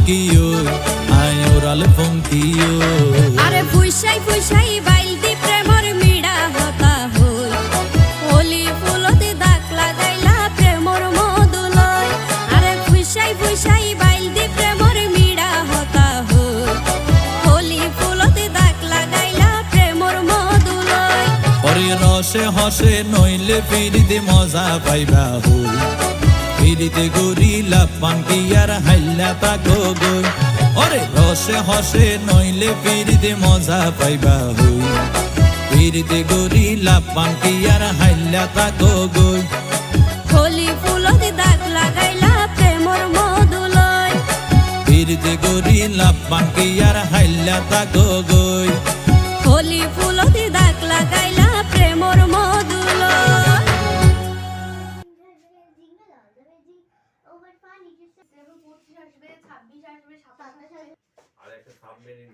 কিও আয় ওরাল ফঙ্কিও আরে ফুইসাই ফুইসাই বাইলতি প্রেমর মিড়া হতা হই হোলি ফুলতে দাগ লাগাইলা প্রেমর মধুলয় আরে ফুইসাই ফুইসাই বাইলতি প্রেমর মিড়া হতা হই হোলি ফুলতে দাগ লাগাইলা প্রেমর মধুলয় পরে রসে হসে নইলে ফিরিতে মজা পাইবা হই ফিরিতে গরিলা পাঙ্কি আর হাইলা তাকো গই ওরে রসে হসে নইলে ফিরিতে মজা পাইবা হই ফিরিতে গরিলা পাঙ্কি আর হাইলা তাকো গই হোলি ফুলতে দাগ লাগাইলা প্রেমর মধুলয় ফিরিতে গরিলা পাঙ্কি আর হাইলা তাকো গই হোলি ফুলতে দাগ লাগাইলা প্রেমর মধুলয় আসবে 26 আসবে 27 আসবে আর একটা সাবমেরিন